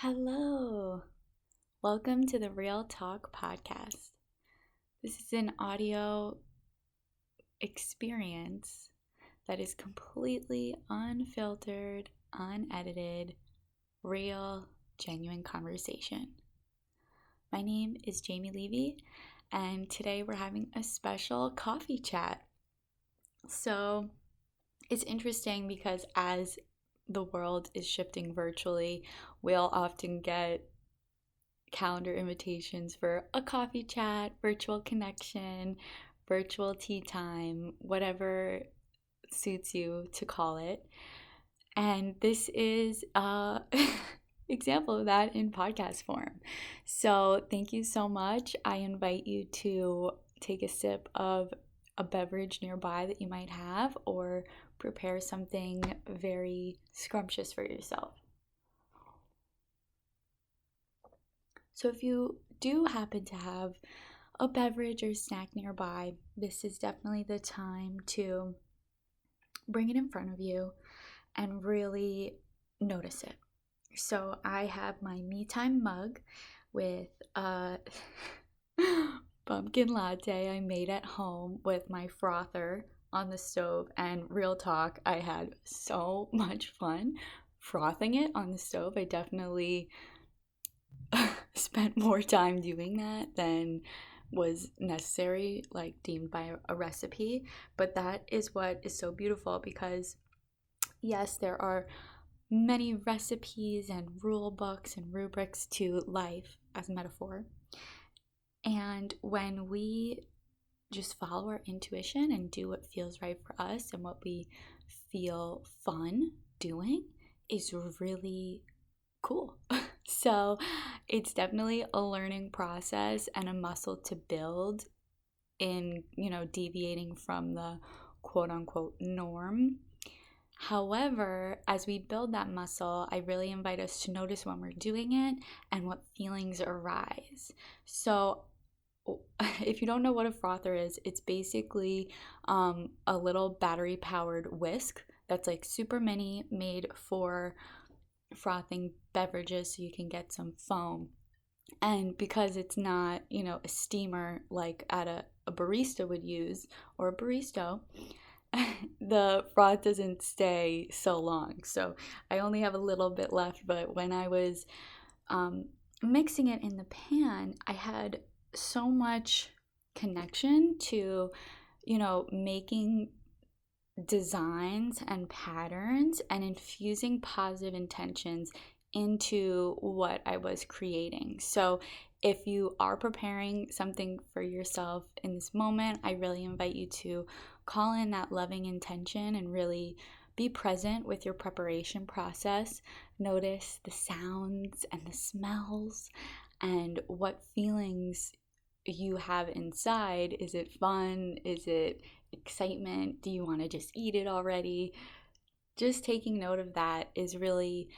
Hello. Welcome to the Real Talk podcast. This is an audio experience that is completely unfiltered, unedited, real, genuine conversation. My name is Jamie Levy, and today we're having a special coffee chat. So it's interesting because as the world is shifting virtually, we'll often get calendar invitations for a coffee chat, virtual connection, virtual tea time, whatever suits you to call it. And this is a example of that in podcast form. So thank you so much. I invite you to take a sip of a beverage nearby that you might have, or prepare something very scrumptious for yourself. So if you do happen to have a beverage or snack nearby, this is definitely the time to bring it in front of you and really notice it. So I have my me time mug with a pumpkin latte I made at home with my frother on the stove, and real talk, I had so much fun frothing it on the stove. I definitely spent more time doing that than was necessary, like deemed by a recipe. But that is what is so beautiful, because yes, there are many recipes and rule books and rubrics to life as a metaphor. And when we just follow our intuition and do what feels right for us and what we feel fun doing, is really cool. So it's definitely a learning process and a muscle to build in, deviating from the quote unquote norm. However, as we build that muscle, I really invite us to notice when we're doing it and what feelings arise. So if you don't know what a frother is, it's basically a little battery powered whisk that's like super mini, made for frothing beverages so you can get some foam. And because it's not, a steamer like at a barista would use, or a baristo, the froth doesn't stay so long. So I only have a little bit left, but when I was mixing it in the pan, I had so much connection to, making designs and patterns and infusing positive intentions into what I was creating. So if you are preparing something for yourself in this moment, I really invite you to call in that loving intention and really be present with your preparation process. Notice the sounds and the smells and what feelings you have inside. Is it fun? Is it excitement? Do you want to just eat it already? Just taking note of that is really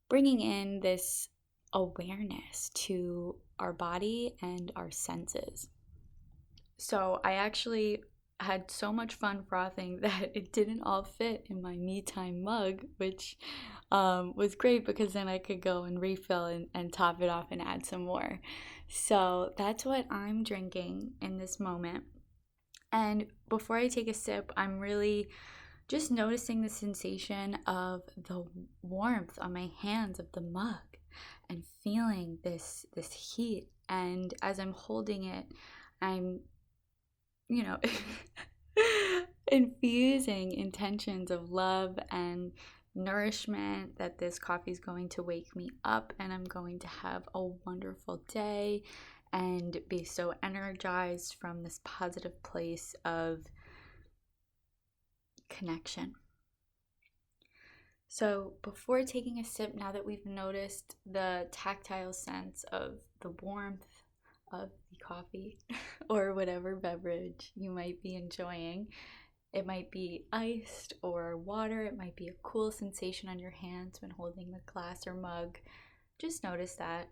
bringing in this awareness to our body and our senses. So I actually had so much fun frothing that it didn't all fit in my me time mug, which was great, because then I could go and refill and top it off and add some more. So that's what I'm drinking in this moment. And before I take a sip, I'm really just noticing the sensation of the warmth on my hands of the mug and feeling this heat. And as I'm holding it, I'm, infusing intentions of love and nourishment, that this coffee is going to wake me up and I'm going to have a wonderful day and be so energized from this positive place of connection. So before taking a sip, now that we've noticed the tactile sense of the warmth of the coffee or whatever beverage you might be enjoying, it might be iced or water, it might be a cool sensation on your hands when holding the glass or mug. Just notice that.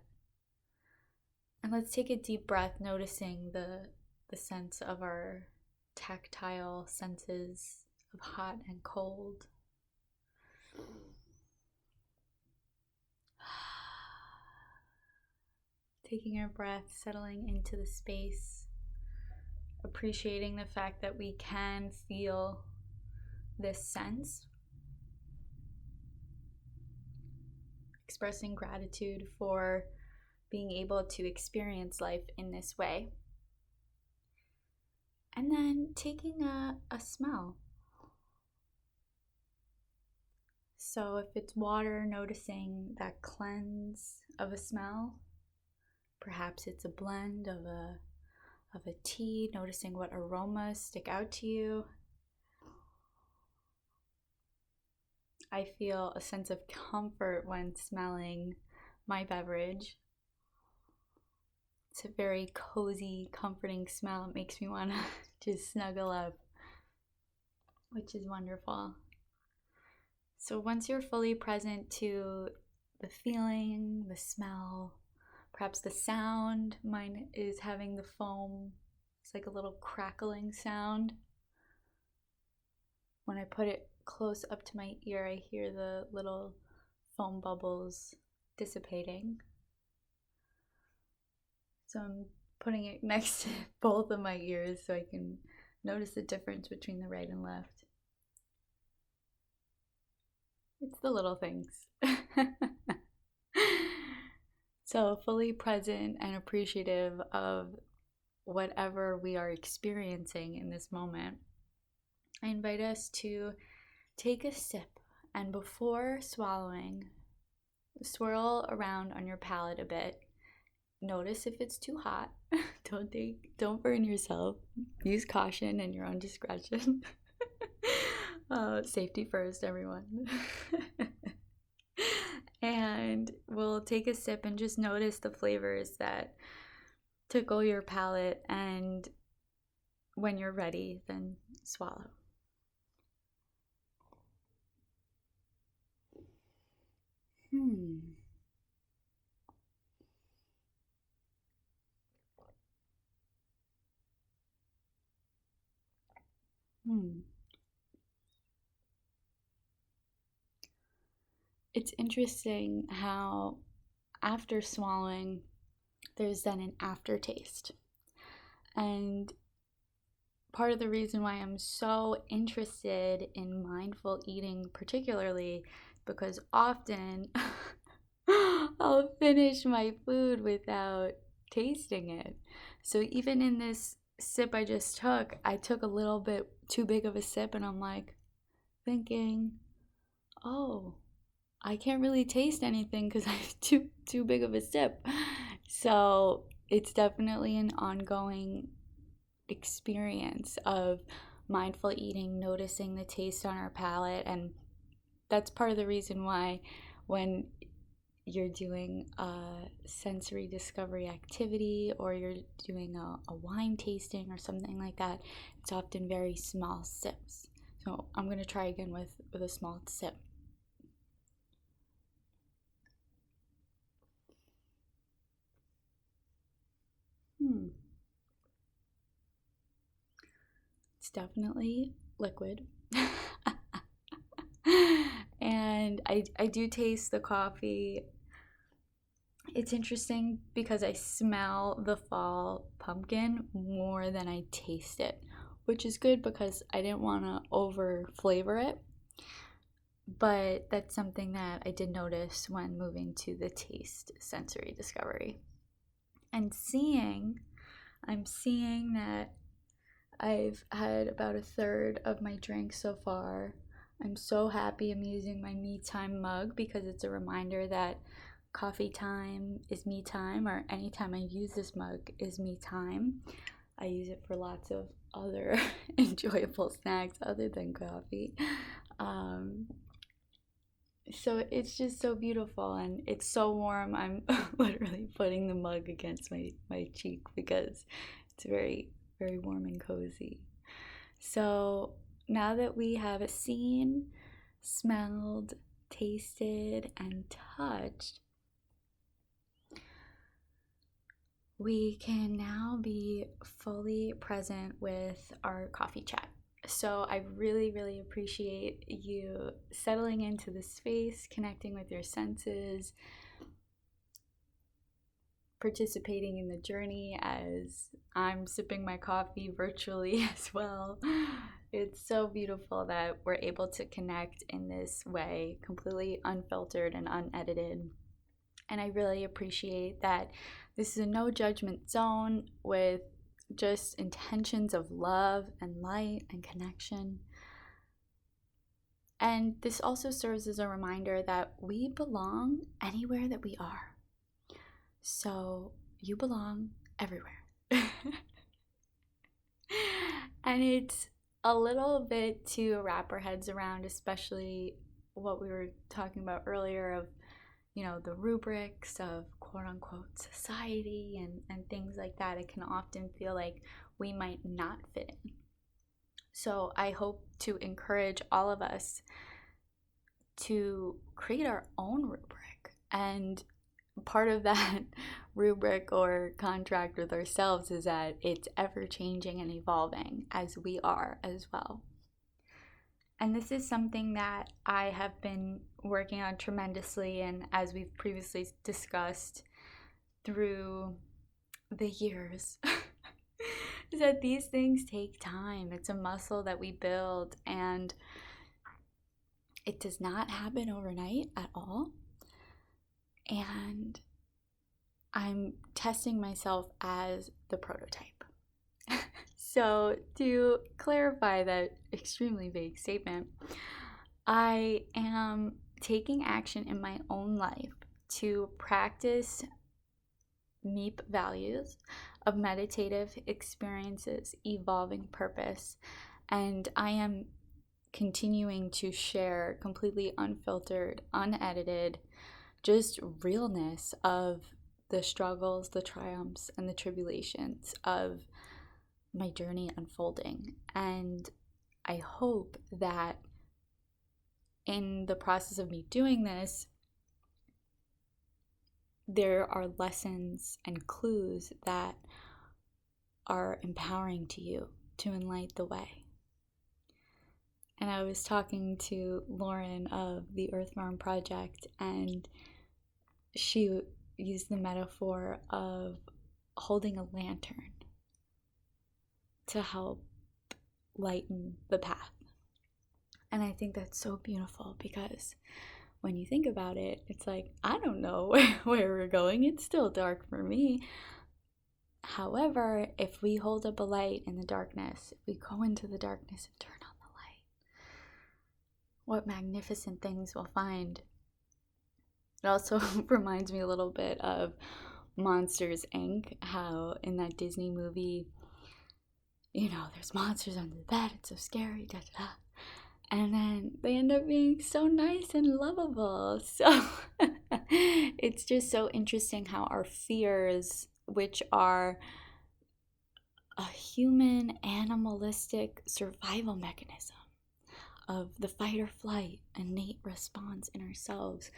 And let's take a deep breath, noticing the sense of our tactile senses of hot and cold. Taking your breath, settling into the space, appreciating the fact that we can feel this sense, expressing gratitude for being able to experience life in this way. And then taking a smell. So if it's water, noticing that cleanse of a smell. Perhaps it's a blend of a tea, noticing what aromas stick out to you. I feel a sense of comfort when smelling my beverage. It's a very cozy, comforting smell. It makes me want to just snuggle up, which is wonderful. So once you're fully present to the feeling, the smell, perhaps the sound, mine is having the foam. It's like a little crackling sound. When I put it close up to my ear, I hear the little foam bubbles dissipating. So I'm putting it next to both of my ears so I can notice the difference between the right and left. It's the little things. So fully present and appreciative of whatever we are experiencing in this moment. I invite us to take a sip, and before swallowing, swirl around on your palate a bit. Notice if it's too hot. Don't burn yourself. Use caution and your own discretion. Safety first, everyone. And we'll take a sip and just notice the flavors that tickle your palate, and when you're ready, then swallow. It's interesting how after swallowing, there's then an aftertaste. And part of the reason why I'm so interested in mindful eating particularly, because often I'll finish my food without tasting it. So even in this sip I just took, I took a little bit too big of a sip, and I'm like thinking, oh, I can't really taste anything because I have too big of a sip. So it's definitely an ongoing experience of mindful eating, noticing the taste on our palate. And that's part of the reason why when you're doing a sensory discovery activity, or you're doing a wine tasting or something like that, it's often very small sips. So I'm going to try again with a small sip. It's definitely liquid. And I do taste the coffee. It's interesting because I smell the fall pumpkin more than I taste it, which is good because I didn't want to over flavor it. But that's something that I did notice when moving to the taste sensory discovery. And I'm seeing that I've had about a third of my drink so far. I'm so happy I'm using my me time mug because it's a reminder that coffee time is me time, or anytime I use this mug is me time. I use it for lots of other enjoyable snacks other than coffee. So it's just so beautiful, and it's so warm. I'm literally putting the mug against my cheek because it's very, very warm and cozy. So now that we have seen, smelled, tasted, and touched, we can now be fully present with our coffee chat. So I really, really appreciate you settling into the space, connecting with your senses, participating in the journey as I'm sipping my coffee virtually as well. It's so beautiful that we're able to connect in this way, completely unfiltered and unedited. And I really appreciate that this is a no judgment zone with just intentions of love and light and connection. And this also serves as a reminder that we belong anywhere that we are. So you belong everywhere. And it's a little bit to wrap our heads around, especially what we were talking about earlier of, the rubrics of quote unquote society and things like that. It can often feel like we might not fit in. So I hope to encourage all of us to create our own rubric. And part of that rubric or contract with ourselves is that it's ever changing and evolving as we are as well. And this is something that I have been working on tremendously, and as we've previously discussed through the years, is that these things take time. It's a muscle that we build, and it does not happen overnight at all. And I'm testing myself as the prototype. So, to clarify that extremely vague statement, I am taking action in my own life to practice meep values of meditative experiences, evolving purpose, and I am continuing to share completely unfiltered, unedited, just realness of the struggles, the triumphs, and the tribulations of my journey unfolding. And I hope that in the process of me doing this, there are lessons and clues that are empowering to you to enlighten the way. And I was talking to Lauren of the Earth Farm Project, and she used the metaphor of holding a lantern to help lighten the path. And I think that's so beautiful, because when you think about it, it's like, I don't know where we're going. It's still dark for me. However, if we hold up a light in the darkness, if we go into the darkness and turn on the light, what magnificent things we'll find. It also reminds me a little bit of Monsters, Inc., how in that Disney movie, there's monsters under the bed, it's so scary, da da da. And then they end up being so nice and lovable. So it's just so interesting how our fears, which are a human animalistic survival mechanism of the fight or flight innate response in ourselves,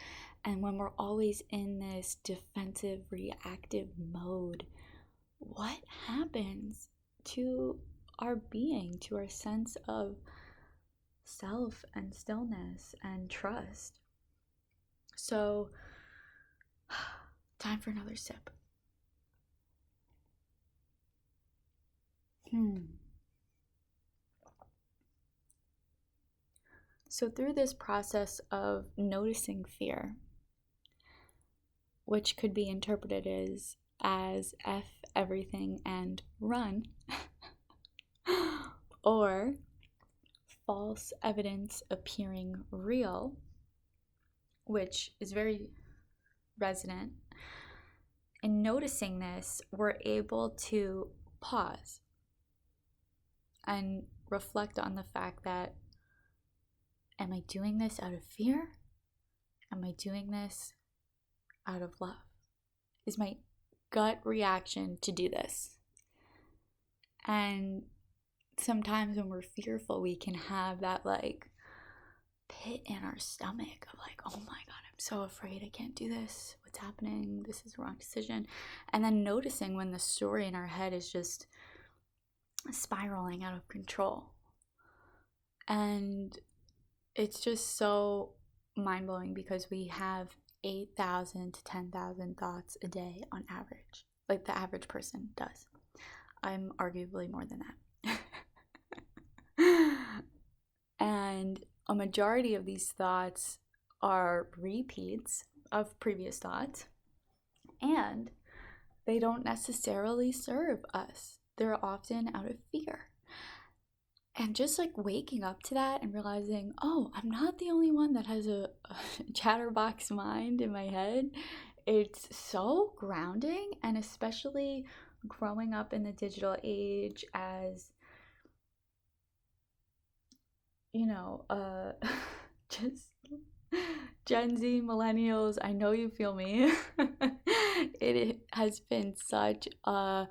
and when we're always in this defensive reactive mode, what happens to our being, to our sense of self and stillness and trust? So, time for another sip. So through this process of noticing fear, which could be interpreted as F everything and run, or false evidence appearing real, which is very resonant. In noticing this, we're able to pause and reflect on the fact that, am I doing this out of fear? Am I doing this out of love? Is my gut reaction to do this? And sometimes when we're fearful, we can have that pit in our stomach of oh my God, I'm so afraid, I can't do this. What's happening? This is the wrong decision. And then noticing when the story in our head is just spiraling out of control. And it's just so mind-blowing, because we have 8,000 to 10,000 thoughts a day on average. Like the average person does. I'm arguably more than that. And a majority of these thoughts are repeats of previous thoughts, and they don't necessarily serve us. They're often out of fear. And just like waking up to that and realizing, oh, I'm not the only one that has a chatterbox mind in my head. It's so grounding, and especially growing up in the digital age as, just Gen Z millennials, I know you feel me. It has been such a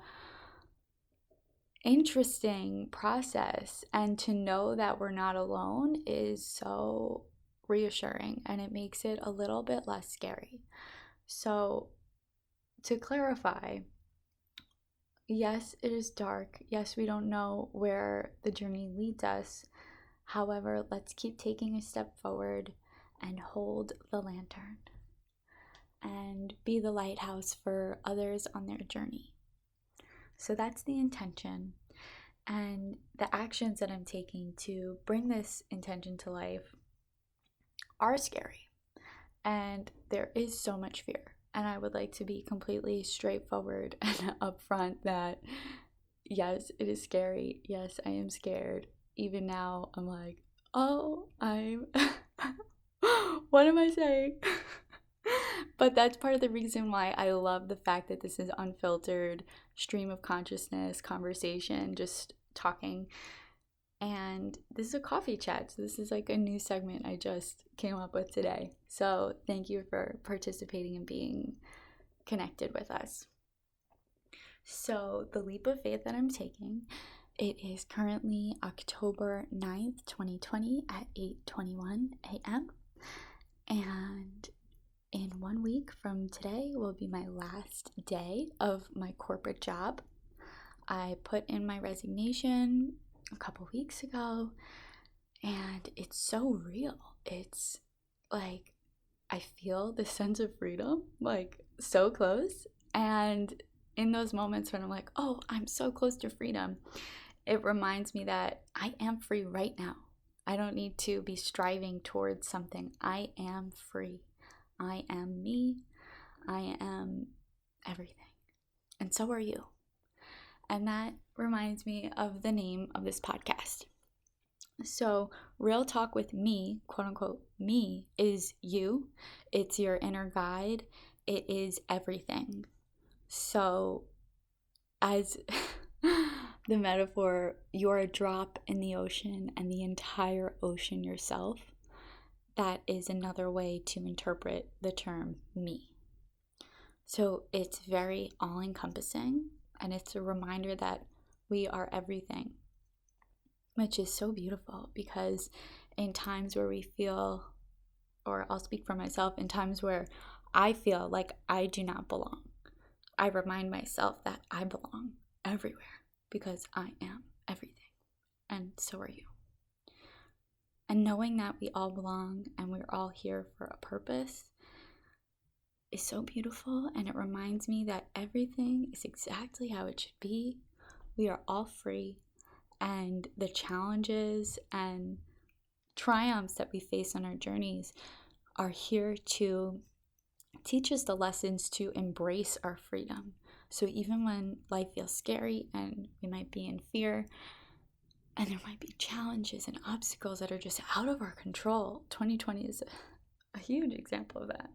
interesting process, and to know that we're not alone is so reassuring, and it makes it a little bit less scary. So to clarify, yes, it is dark. Yes, we don't know where the journey leads us. However, let's keep taking a step forward and hold the lantern and be the lighthouse for others on their journey. So that's the intention, and the actions that I'm taking to bring this intention to life are scary, and there is so much fear. And I would like to be completely straightforward and upfront that yes, it is scary. Yes, I am scared. Even now, I'm like, oh, what am I saying? But that's part of the reason why I love the fact that this is unfiltered stream of consciousness conversation, just talking. And this is a coffee chat. So this is like a new segment I just came up with today. So thank you for participating and being connected with us. So the leap of faith that I'm taking, it is currently October 9th, 2020 at 8:21 a.m. And in 1 week from today will be my last day of my corporate job. I put in my resignation a couple weeks ago, and it's so real. It's like I feel the sense of freedom, like so close. And in those moments when I'm like, oh, I'm so close to freedom, it reminds me that I am free right now. I don't need to be striving towards something. I am free. I am me. I am everything. And so are you. And that reminds me of the name of this podcast. So, real talk with me, quote unquote, me, is you. It's your inner guide. It is everything. So, as the metaphor, you're a drop in the ocean and the entire ocean yourself. That is another way to interpret the term me. So it's very all-encompassing, and it's a reminder that we are everything, which is so beautiful, because in times where we feel, or I'll speak for myself, in times where I feel like I do not belong, I remind myself that I belong everywhere because I am everything, and so are you. And knowing that we all belong and we're all here for a purpose is so beautiful, and it reminds me that everything is exactly how it should be. We are all free, and the challenges and triumphs that we face on our journeys are here to teach us the lessons to embrace our freedom. So even when life feels scary and we might be in fear, and there might be challenges and obstacles that are just out of our control, 2020 is a huge example of that.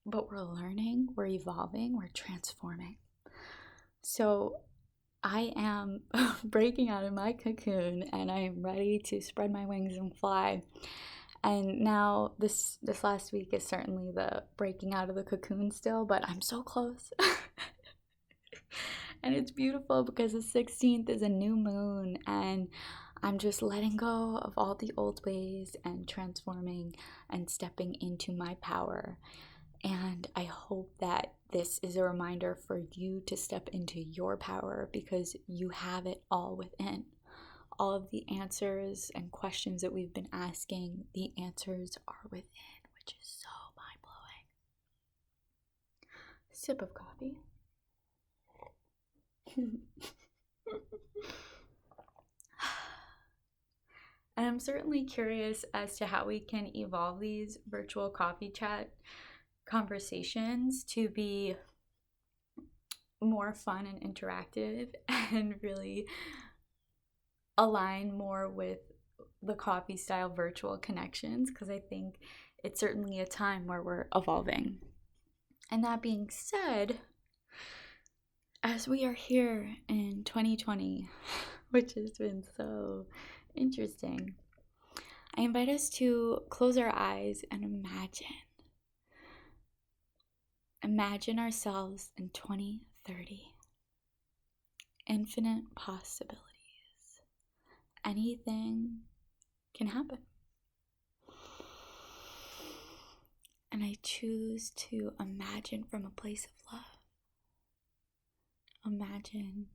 But we're learning, we're evolving, we're transforming. So I am breaking out of my cocoon, and I am ready to spread my wings and fly. And now this last week is certainly the breaking out of the cocoon still, but I'm so close. And it's beautiful because the 16th is a new moon, and I'm just letting go of all the old ways and transforming and stepping into my power. And I hope that this is a reminder for you to step into your power, because you have it all within. All of the answers and questions that we've been asking, the answers are within, which is so mind-blowing. Sip of coffee. And I'm certainly curious as to how we can evolve these virtual coffee chat conversations to be more fun and interactive and really align more with the coffee style virtual connections, because I think it's certainly a time where we're evolving. And that being said, as we are here in 2020, which has been so interesting, I invite us to close our eyes and imagine ourselves in 2030. Infinite possibilities. Anything can happen. And I choose to imagine from a place of love. Imagine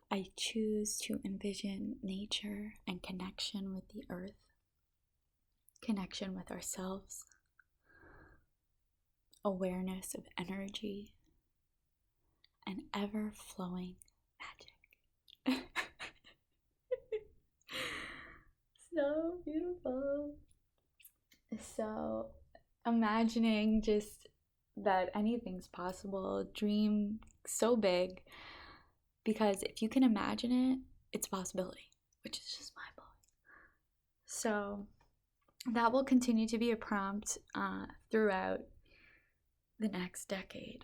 I choose to envision nature and connection with the earth, connection with ourselves, awareness of energy, and ever-flowing magic. So beautiful. So imagining just that anything's possible, dream so big, because if you can imagine it, it's a possibility, which is just mind-blowing. So that will continue to be a prompt throughout the next decade.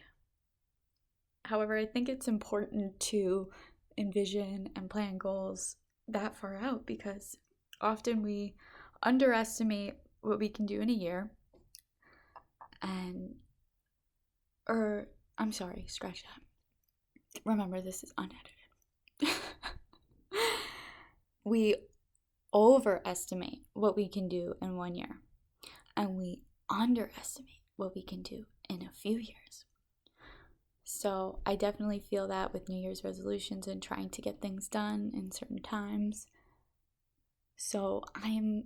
However, I think it's important to envision and plan goals that far out, because often we underestimate what we can do in a year. Scratch that. Remember, this is unedited. We overestimate what we can do in 1 year, and we underestimate what we can do in a few years. So I definitely feel that with New Year's resolutions and trying to get things done in certain times. So I'm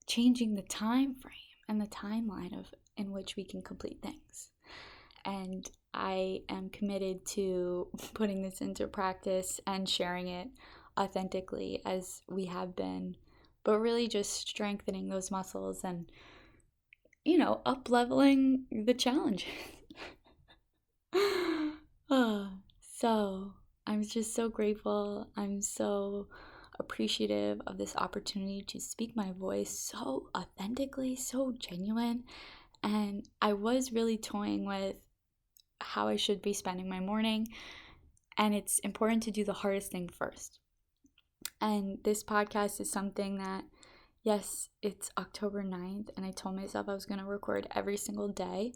changing the time frame and the timeline in which we can complete things. And I am committed to putting this into practice and sharing it authentically as we have been, but really just strengthening those muscles and, up-leveling the challenges. So I'm just so grateful. I'm so appreciative of this opportunity to speak my voice so authentically, so genuine. And I was really toying with how I should be spending my morning, and it's important to do the hardest thing first. And this podcast is something that, yes, it's October 9th, and I told myself I was going to record every single day.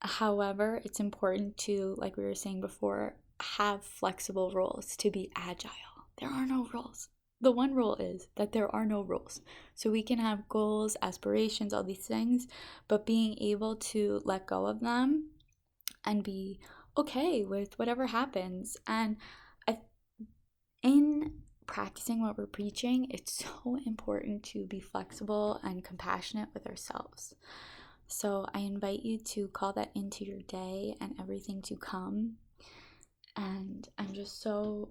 However, it's important to, like we were saying before, have flexible rules, to be agile. There are no rules. The one rule is that there are no rules. So we can have goals, aspirations, all these things, but being able to let go of them and be okay with whatever happens. And in practicing what we're preaching, it's so important to be flexible and compassionate with ourselves. So I invite you to call that into your day and everything to come. And I'm just so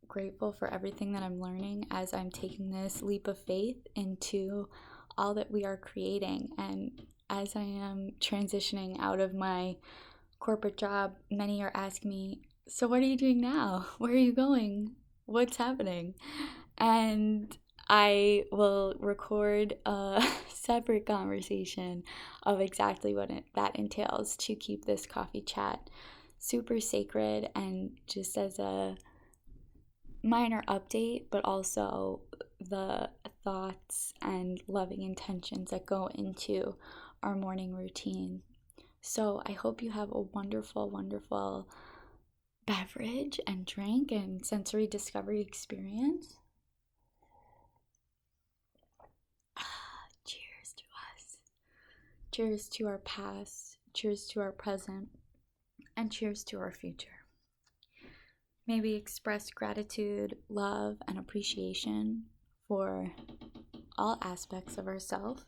grateful for everything that I'm learning as I'm taking this leap of faith into all that we are creating. And as I am transitioning out of my corporate job, many are asking me, so what are you doing now? Where are you going? What's happening? And I will record a separate conversation of exactly what that entails to keep this coffee chat super sacred and just as a minor update, but also the thoughts and loving intentions that go into our morning routine. So I hope you have a wonderful, wonderful beverage and drink and sensory discovery experience. Cheers to us. Cheers to our past. Cheers to our present. And cheers to our future. maybe express gratitude, love, and appreciation for all aspects of ourselves,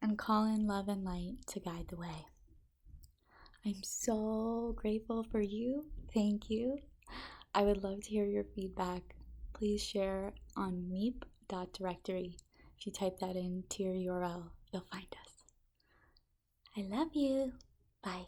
and call in love and light to guide the way. I'm so grateful for you. Thank you. I would love to hear your feedback. Please share on meep.directory. If you type that into your URL, you'll find us. I love you. Bye.